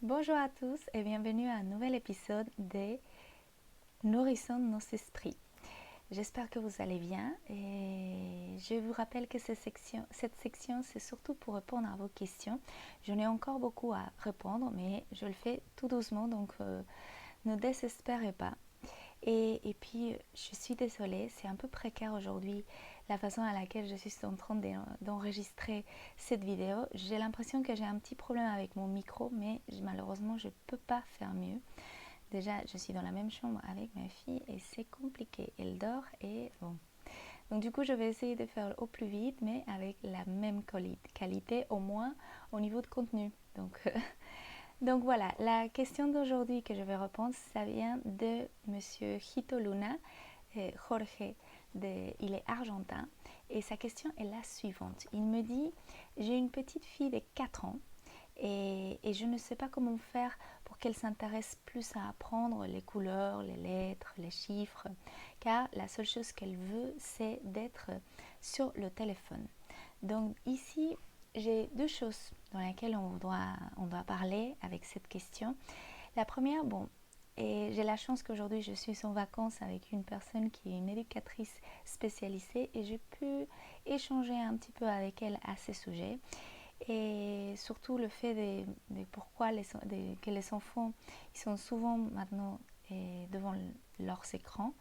Bonjour à tous et bienvenue à un nouvel épisode de Nourrissons nos esprits. J'espère que vous allez bien et je vous rappelle que cette section c'est surtout pour répondre à vos questions. J'en ai encore beaucoup à répondre mais je le fais tout doucement donc ne désespérez pas. Et puis je suis désolée, c'est un peu précaire aujourd'hui la façon à laquelle je suis en train d'enregistrer cette vidéo. J'ai l'impression que j'ai un petit problème avec mon micro mais malheureusement je ne peux pas faire mieux. Déjà, je suis dans la même chambre avec ma fille et c'est compliqué. Elle dort et bon. Donc du coup, je vais essayer de faire au plus vite, mais avec la même qualité, au moins au niveau de contenu. Donc voilà, la question d'aujourd'hui que je vais répondre, ça vient de Monsieur Hito Luna, Jorge, il est argentin. Et sa question est la suivante. Il me dit, j'ai une petite fille de 4 ans. Et je ne sais pas comment faire pour qu'elle s'intéresse plus à apprendre les couleurs, les lettres, les chiffres, car la seule chose qu'elle veut, c'est d'être sur le téléphone. Donc ici, j'ai deux choses dans lesquelles on doit parler avec cette question. La première, et j'ai la chance qu'aujourd'hui je suis en vacances avec une personne qui est une éducatrice spécialisée et j'ai pu échanger un petit peu avec elle à ces sujets. Et surtout le fait de pourquoi que les enfants ils sont souvent maintenant devant leurs écrans.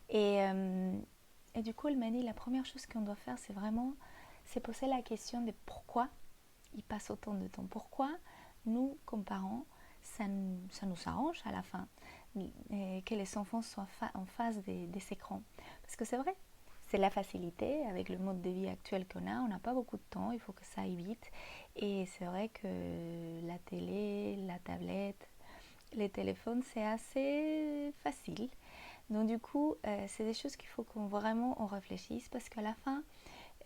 Et, euh, et du coup, elle m'a dit la première chose qu'on doit faire, c'est vraiment c'est poser la question de pourquoi ils passent autant de temps. Pourquoi nous, comme parents, ça nous arrange à la fin que les enfants soient en face des écrans. Parce que c'est vrai, c'est la facilité avec le mode de vie actuel qu'on a. On n'a pas beaucoup de temps, il faut que ça aille vite. Et c'est vrai que la télé, la tablette, les téléphones, c'est assez facile. Donc du coup, c'est des choses qu'il faut qu'on vraiment on réfléchisse parce qu'à la fin,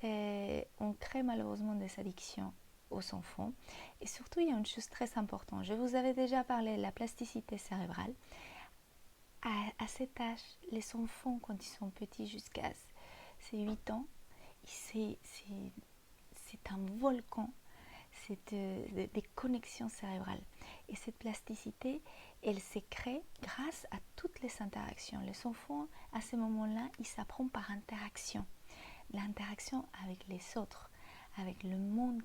on crée malheureusement des addictions aux enfants. Et surtout, il y a une chose très importante. Je vous avais déjà parlé de la plasticité cérébrale. À cet âge, les enfants, quand ils sont petits jusqu'à ces 8 ans, c'est un volcan, c'est des connexions cérébrales. Et cette plasticité, elle se crée grâce à toutes les interactions. Les enfants, à ce moment-là, ils s'apprennent par interaction. L'interaction avec les autres, avec le monde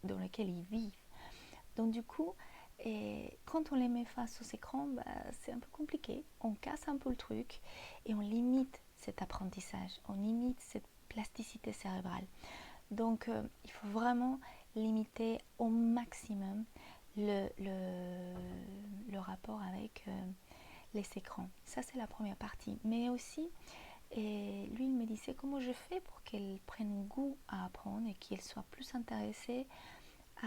dans lequel ils vivent. Donc du coup, quand on les met face aux écrans, c'est un peu compliqué. On casse un peu le truc et on limite cet apprentissage, on limite cette plasticité cérébrale. Donc il faut vraiment limiter au maximum le rapport avec les écrans. Ça, c'est la première partie. Mais aussi, et lui, il me disait comment je fais pour qu'elle prenne goût à apprendre et qu'elle soit plus intéressée à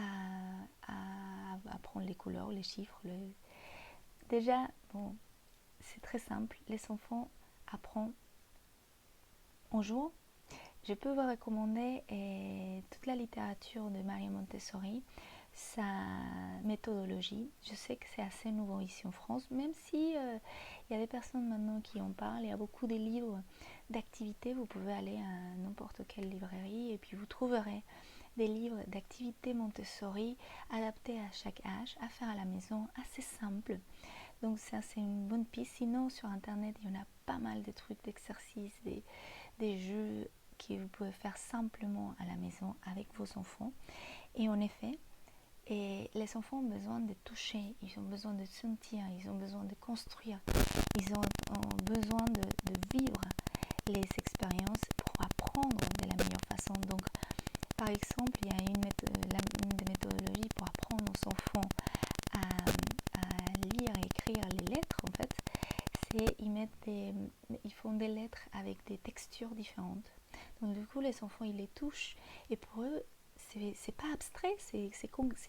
apprendre les couleurs, les chiffres. Déjà, c'est très simple. Les enfants apprennent en jouant. Je peux vous recommander toute la littérature de Maria Montessori, sa méthodologie. Je sais que c'est assez nouveau ici en France, même si il y a des personnes maintenant qui en parlent. Il y a beaucoup de livres d'activités. Vous pouvez aller à n'importe quelle librairie et puis vous trouverez des livres d'activités Montessori adaptés à chaque âge, à faire à la maison, assez simple. Donc ça, c'est une bonne piste. Sinon, sur Internet, il y en a pas mal de trucs d'exercices, des jeux que vous pouvez faire simplement à la maison avec vos enfants. Et en effet, les enfants ont besoin de toucher, ils ont besoin de sentir, ils ont besoin de construire, ils ont besoin de vivre les expériences pour apprendre de la meilleure façon. Donc, par exemple, il y a une des méthodologies pour apprendre aux enfants à lire et écrire les lettres, en fait, c'est ils font des lettres avec des textures différentes. Donc du coup, les enfants, ils les touchent et pour eux, c'est pas abstrait, c'est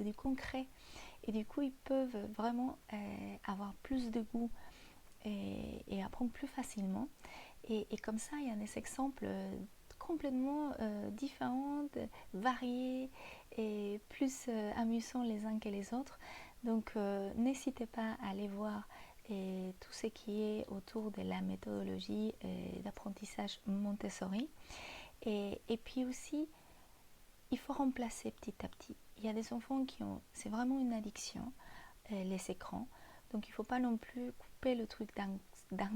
du concret. Et du coup, ils peuvent vraiment avoir plus de goût et apprendre plus facilement. Et comme ça, il y a des exemples complètement différents, variés et plus amusants les uns que les autres. Donc n'hésitez pas à aller voir tout ce qui est autour de la méthodologie d'apprentissage Montessori. Et puis aussi, il faut remplacer petit à petit. il y a des enfants qui ont, c'est vraiment une addiction, les écrans. Donc il ne faut pas non plus couper le truc d'un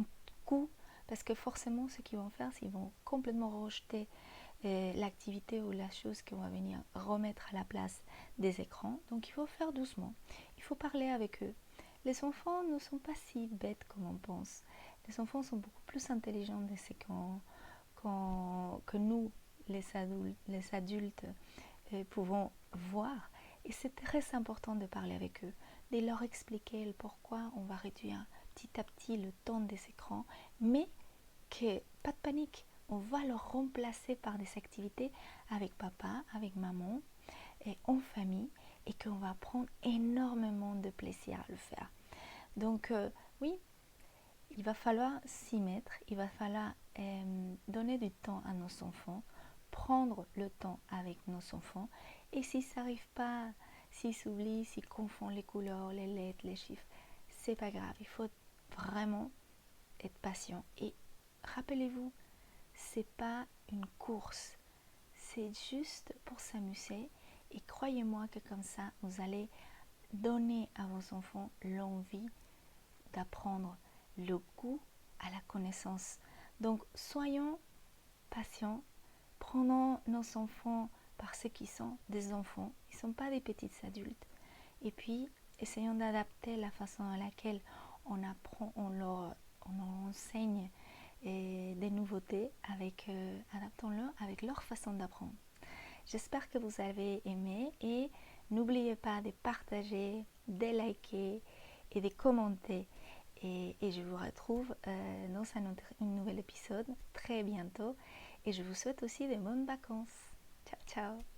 coup, parce que forcément ce qu'ils vont faire, c'est qu'ils vont complètement rejeter l'activité ou la chose qu'on va venir remettre à la place des écrans. Donc il faut faire doucement, il faut parler avec eux. Les enfants ne sont pas si bêtes comme on pense. Les enfants sont beaucoup plus intelligents de ce que nous, les adultes pouvons voir. Et c'est très important de parler avec eux, de leur expliquer le pourquoi on va réduire petit à petit le temps des écrans, mais que pas de panique, on va le remplacer par des activités avec papa, avec maman et en famille, et qu'on va prendre énormément de plaisir à le faire. Donc oui, il va falloir s'y mettre, il va falloir donner du temps à nos enfants, prendre le temps avec nos enfants, et si ça n'arrive pas, s'ils s'oublient, s'ils confondent les couleurs, les lettres, les chiffres, c'est pas grave, il faut vraiment être patient. Et rappelez-vous, c'est pas une course, c'est juste pour s'amuser, et croyez-moi que comme ça, vous allez donner à vos enfants l'envie d'apprendre, le goût à la connaissance. Donc soyons patients, prenons nos enfants par ce qu'ils sont, des enfants, ils ne sont pas des petits adultes. Et puis essayons d'adapter la façon à laquelle on apprend, on leur enseigne des nouveautés, adaptons-le avec leur façon d'apprendre. J'espère que vous avez aimé, et n'oubliez pas de partager, de liker et de commenter. Et je vous retrouve dans un nouvel épisode très bientôt. Et je vous souhaite aussi de bonnes vacances. Ciao, ciao!